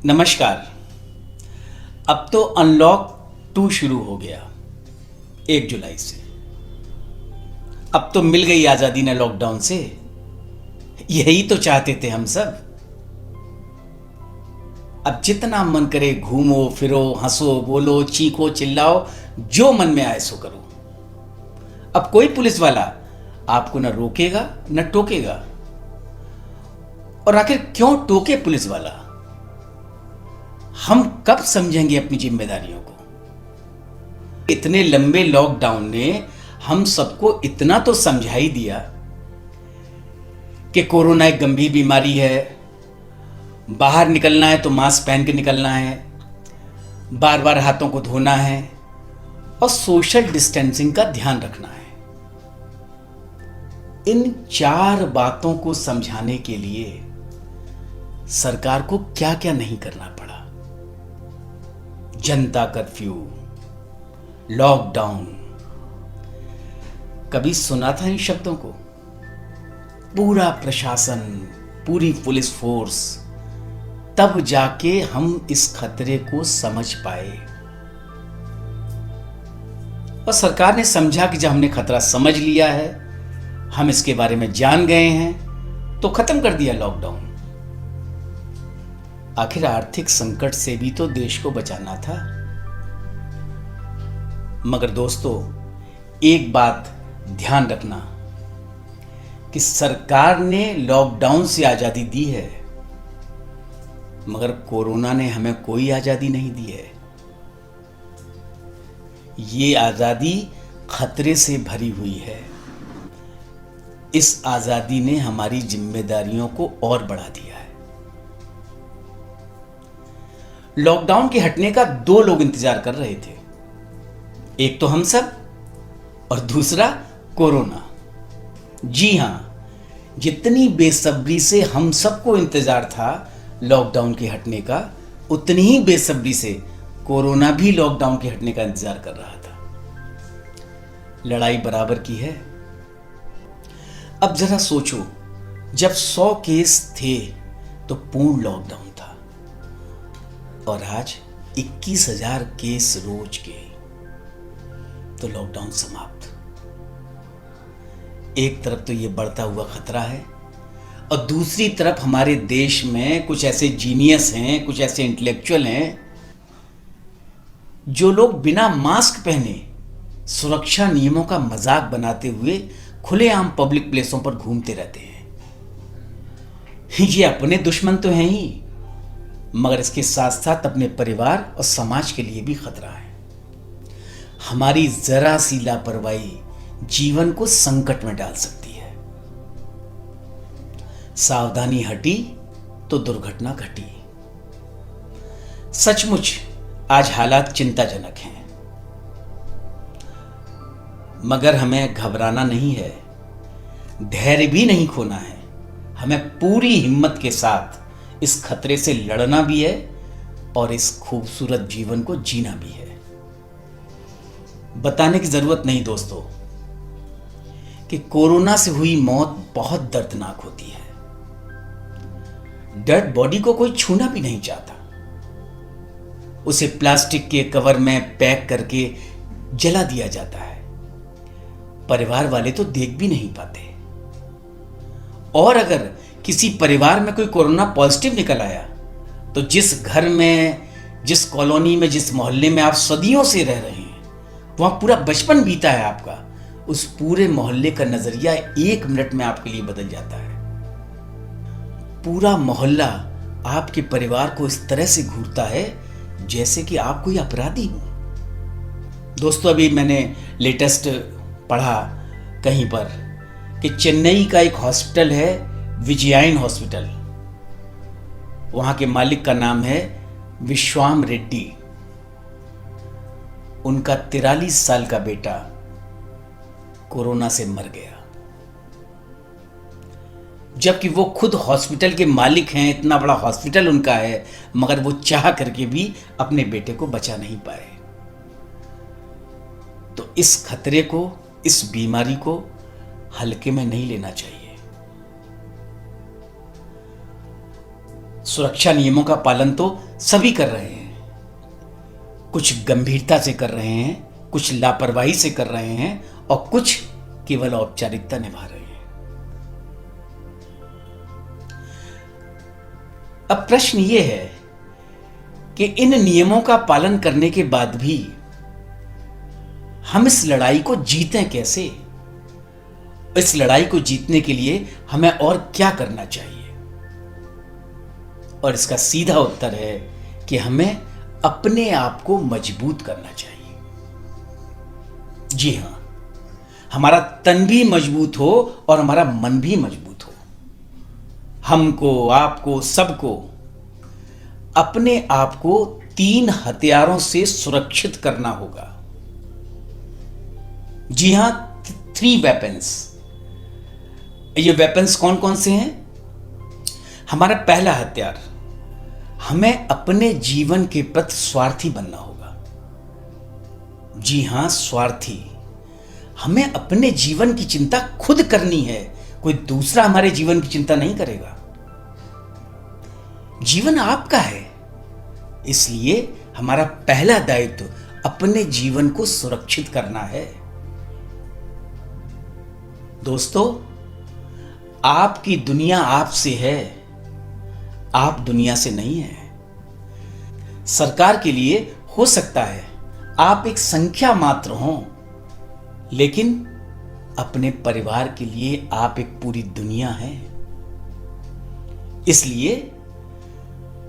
नमस्कार। अब तो अनलॉक 2 शुरू हो गया 1 जुलाई से। अब तो मिल गई आजादी ने लॉकडाउन से। यही तो चाहते थे हम सब। अब जितना मन करे घूमो फिरो, हंसो बोलो, चीखो चिल्लाओ, जो मन में आए सो करो। अब कोई पुलिस वाला आपको न रोकेगा न टोकेगा। और आखिर क्यों टोके पुलिस वाला? हम कब समझेंगे अपनी जिम्मेदारियों को? इतने लंबे लॉकडाउन ने हम सबको इतना तो समझा ही दिया कि कोरोना एक गंभीर बीमारी है, बाहर निकलना है तो मास्क पहन के निकलना है, बार बार हाथों को धोना है और सोशल डिस्टेंसिंग का ध्यान रखना है। इन 4 बातों को समझाने के लिए सरकार को क्या क्या नहीं करना पड़ा। जनता कर्फ्यू, लॉकडाउन, कभी सुना था इन शब्दों को? पूरा प्रशासन, पूरी पुलिस फोर्स, तब जाके हम इस खतरे को समझ पाए। और सरकार ने समझा कि जब हमने खतरा समझ लिया है, हम इसके बारे में जान गए हैं, तो खत्म कर दिया लॉकडाउन। आखिर आर्थिक संकट से भी तो देश को बचाना था। मगर दोस्तों, एक बात ध्यान रखना कि सरकार ने लॉकडाउन से आजादी दी है, मगर कोरोना ने हमें कोई आजादी नहीं दी है। ये आजादी खतरे से भरी हुई है। इस आजादी ने हमारी जिम्मेदारियों को और बढ़ा दिया है। लॉकडाउन के हटने का 2 लोग इंतजार कर रहे थे, एक तो हम सब और दूसरा कोरोना। जी हां, जितनी बेसब्री से हम सबको इंतजार था लॉकडाउन के हटने का, उतनी ही बेसब्री से कोरोना भी लॉकडाउन के हटने का इंतजार कर रहा था। लड़ाई बराबर की है। अब जरा सोचो, जब 100 केस थे तो पूर्ण लॉकडाउन था, और आज 21,000 केस रोज के, तो लॉकडाउन समाप्त। एक तरफ तो ये बढ़ता हुआ खतरा है, और दूसरी तरफ हमारे देश में कुछ ऐसे जीनियस हैं, कुछ ऐसे इंटेलेक्चुअल हैं, जो लोग बिना मास्क पहने सुरक्षा नियमों का मजाक बनाते हुए खुलेआम पब्लिक प्लेसों पर घूमते रहते हैं। ये अपने दुश्मन तो हैं ही, मगर इसके साथ साथ अपने परिवार और समाज के लिए भी खतरा है। हमारी जरा सी लापरवाही जीवन को संकट में डाल सकती है। सावधानी हटी तो दुर्घटना घटी। सचमुच आज हालात चिंताजनक हैं, मगर हमें घबराना नहीं है, धैर्य भी नहीं खोना है। हमें पूरी हिम्मत के साथ इस खतरे से लड़ना भी है और इस खूबसूरत जीवन को जीना भी है। बताने की जरूरत नहीं दोस्तों कि कोरोना से हुई मौत बहुत दर्दनाक होती है। डेड बॉडी को कोई छूना भी नहीं चाहता। उसे प्लास्टिक के कवर में पैक करके जला दिया जाता है। परिवार वाले तो देख भी नहीं पाते। और अगर किसी परिवार में कोई कोरोना पॉजिटिव निकल आया, तो जिस घर में, जिस कॉलोनी में, जिस मोहल्ले में आप सदियों से रह रहे हैं, वहां पूरा बचपन बीता है आपका, उस पूरे मोहल्ले का नजरिया 1 मिनट में आपके लिए बदल जाता है। पूरा मोहल्ला आपके परिवार को इस तरह से घूरता है जैसे कि आप कोई अपराधी हो। दोस्तों, अभी मैंने लेटेस्ट पढ़ा कहीं पर कि चेन्नई का एक हॉस्पिटल है, विजयाइन हॉस्पिटल। वहां के मालिक का नाम है विश्वाम रेड्डी। उनका 43 साल का बेटा कोरोना से मर गया, जबकि वो खुद हॉस्पिटल के मालिक हैं, इतना बड़ा हॉस्पिटल उनका है, मगर वो चाह करके भी अपने बेटे को बचा नहीं पाए। तो इस खतरे को, इस बीमारी को हल्के में नहीं लेना चाहिए। सुरक्षा नियमों का पालन तो सभी कर रहे हैं, कुछ गंभीरता से कर रहे हैं, कुछ लापरवाही से कर रहे हैं और कुछ केवल औपचारिकता निभा रहे हैं। अब प्रश्न यह है कि इन नियमों का पालन करने के बाद भी हम इस लड़ाई को जीतें कैसे? इस लड़ाई को जीतने के लिए हमें और क्या करना चाहिए? और इसका सीधा उत्तर है कि हमें अपने आप को मजबूत करना चाहिए। जी हां, हमारा तन भी मजबूत हो और हमारा मन भी मजबूत हो। हमको, आपको, सबको अपने आप को 3 हथियारों से सुरक्षित करना होगा। जी हां, 3 वेपन्स। ये वेपन्स कौन कौन से हैं? हमारा पहला हथियार, हमें अपने जीवन के प्रति स्वार्थी बनना होगा। जी हां, स्वार्थी। हमें अपने जीवन की चिंता खुद करनी है, कोई दूसरा हमारे जीवन की चिंता नहीं करेगा। जीवन आपका है, इसलिए हमारा पहला दायित्व अपने जीवन को सुरक्षित करना है। दोस्तों, आपकी दुनिया आपसे है, आप दुनिया से नहीं है। सरकार के लिए हो सकता है आप एक संख्या मात्र हों, लेकिन अपने परिवार के लिए आप एक पूरी दुनिया हैं। इसलिए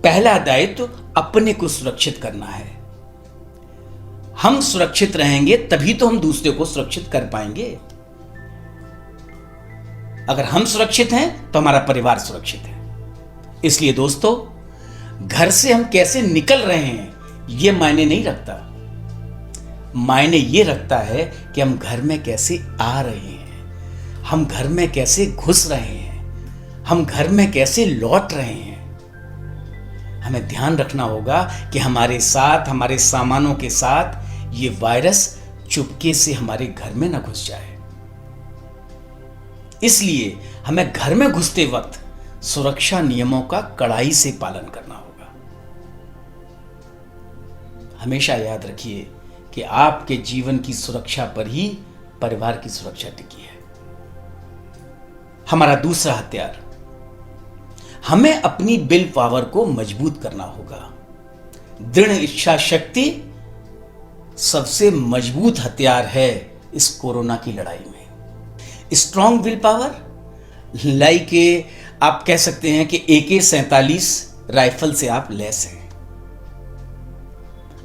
पहला दायित्व अपने को सुरक्षित करना है। हम सुरक्षित रहेंगे तभी तो हम दूसरे को सुरक्षित कर पाएंगे। अगर हम सुरक्षित हैं तो हमारा परिवार सुरक्षित है। इसलिए दोस्तों, घर से हम कैसे निकल रहे हैं यह मायने नहीं रखता। मायने यह रखता है कि हम घर में कैसे आ रहे हैं, हम घर में कैसे घुस रहे हैं, हम घर में कैसे लौट रहे हैं। हमें ध्यान रखना होगा कि हमारे साथ, हमारे सामानों के साथ ये वायरस चुपके से हमारे घर में न घुस जाए। इसलिए हमें घर में घुसते वक्त सुरक्षा नियमों का कड़ाई से पालन करना होगा। हमेशा याद रखिए कि आपके जीवन की सुरक्षा पर ही परिवार की सुरक्षा टिकी है। हमारा दूसरा हथियार, हमें अपनी विल पावर को मजबूत करना होगा। दृढ़ इच्छा शक्ति सबसे मजबूत हथियार है इस कोरोना की लड़ाई में। स्ट्रॉन्ग विल पावर, लाइक आप कह सकते हैं कि AK-47 राइफल से आप लैस हैं।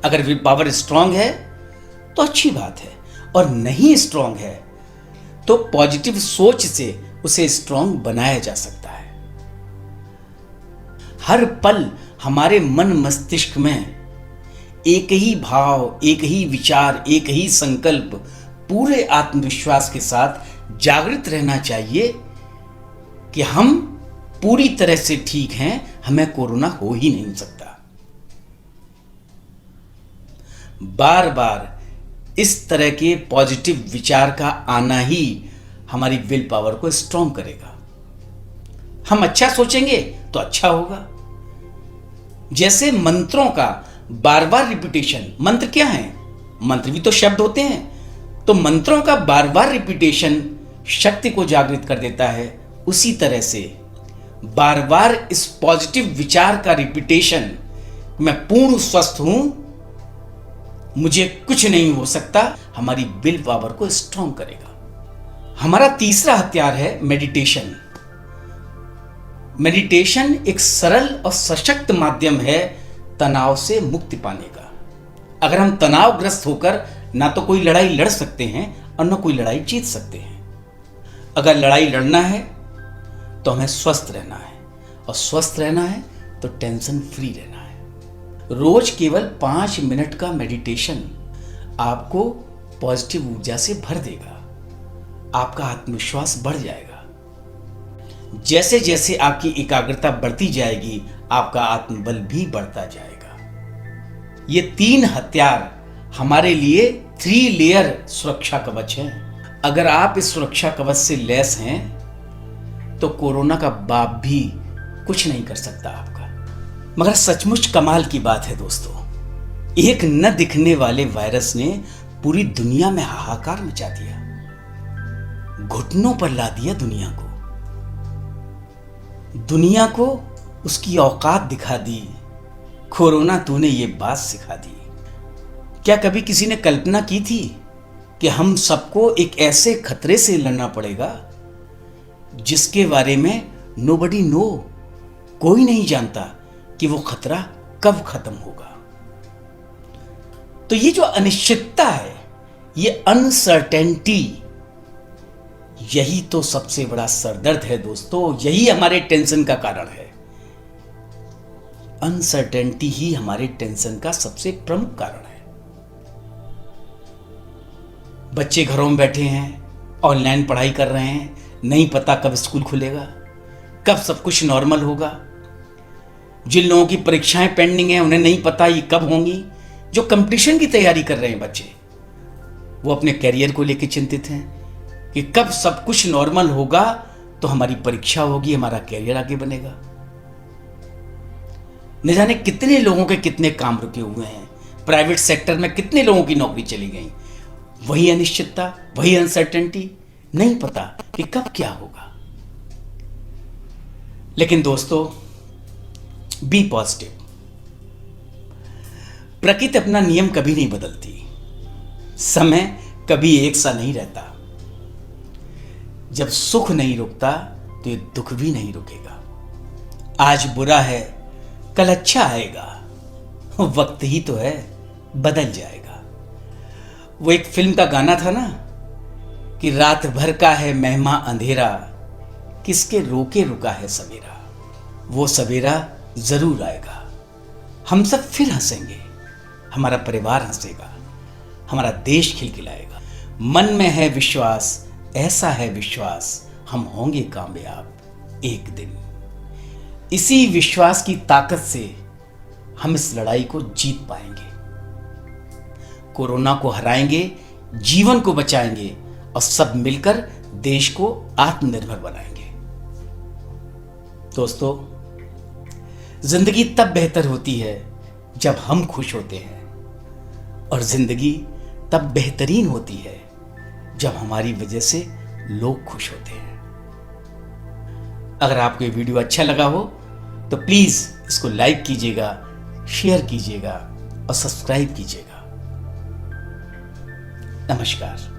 अगर विल पावर स्ट्रॉन्ग है तो अच्छी बात है, और नहीं स्ट्रॉन्ग है तो पॉजिटिव सोच से उसे स्ट्रॉन्ग बनाया जा सकता है। हर पल हमारे मन मस्तिष्क में एक ही भाव, एक ही विचार, एक ही संकल्प पूरे आत्मविश्वास के साथ जागृत रहना चाहिए कि हम पूरी तरह से ठीक हैं, हमें कोरोना हो ही नहीं सकता। बार बार इस तरह के पॉजिटिव विचार का आना ही हमारी विल पावर को स्ट्रॉन्ग करेगा। हम अच्छा सोचेंगे तो अच्छा होगा। जैसे मंत्रों का बार बार रिपीटेशन, मंत्र क्या है? मंत्र भी तो शब्द होते हैं। तो मंत्रों का बार बार रिपीटेशन शक्ति को जागृत कर देता है। उसी तरह से बार बार इस पॉजिटिव विचार का रिपीटेशन, मैं पूर्ण स्वस्थ हूं, मुझे कुछ नहीं हो सकता, हमारी विल पावर को स्ट्रॉन्ग करेगा। हमारा तीसरा हथियार है मेडिटेशन। मेडिटेशन एक सरल और सशक्त माध्यम है तनाव से मुक्ति पाने का। अगर हम तनावग्रस्त होकर ना तो कोई लड़ाई लड़ सकते हैं और ना कोई लड़ाई जीत सकते हैं। अगर लड़ाई लड़ना है तो हमें स्वस्थ रहना है, और स्वस्थ रहना है तो टेंशन फ्री रहना है। रोज केवल 5 मिनट का मेडिटेशन आपको पॉजिटिव ऊर्जा से भर देगा। आपका आत्मविश्वास बढ़ जाएगा। जैसे जैसे आपकी एकाग्रता बढ़ती जाएगी, आपका आत्मबल भी बढ़ता जाएगा। ये 3 हथियार हमारे लिए 3 लेयर सुरक्षा कवच हैं। अगर आप इस सुरक्षा कवच से लैस हैं तो कोरोना का बाप भी कुछ नहीं कर सकता आपका। मगर सचमुच कमाल की बात है दोस्तों, एक न दिखने वाले वायरस ने पूरी दुनिया में हाहाकार मचा दिया, घुटनों पर ला दिया दुनिया को उसकी औकात दिखा दी। कोरोना तूने ये बात सिखा दी। क्या कभी किसी ने कल्पना की थी कि हम सबको एक ऐसे खतरे से लड़ना पड़ेगा जिसके बारे में नोबडी नो, कोई नहीं जानता कि वो खतरा कब खत्म होगा। तो ये जो अनिश्चितता है, ये अनसर्टेनिटी, यही तो सबसे बड़ा सरदर्द है दोस्तों, यही हमारे टेंशन का कारण है। अनसर्टेनिटी ही हमारे टेंशन का सबसे प्रमुख कारण है। बच्चे घरों में बैठे हैं, ऑनलाइन पढ़ाई कर रहे हैं, नहीं पता कब स्कूल खुलेगा, कब सब कुछ नॉर्मल होगा। जिन लोगों की परीक्षाएं पेंडिंग हैं उन्हें नहीं पता ये कब होंगी। जो कंपटीशन की तैयारी कर रहे हैं बच्चे, वो अपने कैरियर को लेकर चिंतित हैं कि कब सब कुछ नॉर्मल होगा तो हमारी परीक्षा होगी, हमारा कैरियर आगे बनेगा। न जाने कितने लोगों के कितने काम रुके हुए हैं, प्राइवेट सेक्टर में कितने लोगों की नौकरी चली गई। वही अनिश्चितता, वही अनसर्टेनिटी, नहीं पता कि कब क्या होगा। लेकिन दोस्तों, बी पॉजिटिव। प्रकृति अपना नियम कभी नहीं बदलती, समय कभी एक सा नहीं रहता। जब सुख नहीं रुकता तो ये दुख भी नहीं रुकेगा। आज बुरा है, कल अच्छा आएगा, वक्त ही तो है, बदल जाएगा। वो एक फिल्म का गाना था ना कि रात भर का है महिमा अंधेरा, किसके रोके रुका है सवेरा। वो सवेरा जरूर आएगा, हम सब फिर हंसेंगे, हमारा परिवार हंसेगा, हमारा देश खिलखिलाएगा। मन में है विश्वास, ऐसा है विश्वास, हम होंगे कामयाब एक दिन। इसी विश्वास की ताकत से हम इस लड़ाई को जीत पाएंगे, कोरोना को हराएंगे, जीवन को बचाएंगे और सब मिलकर देश को आत्मनिर्भर बनाएंगे। दोस्तों, जिंदगी तब बेहतर होती है जब हम खुश होते हैं, और जिंदगी तब बेहतरीन होती है जब हमारी वजह से लोग खुश होते हैं। अगर आपको ये वीडियो अच्छा लगा हो तो प्लीज इसको लाइक कीजिएगा, शेयर कीजिएगा और सब्सक्राइब कीजिएगा। नमस्कार।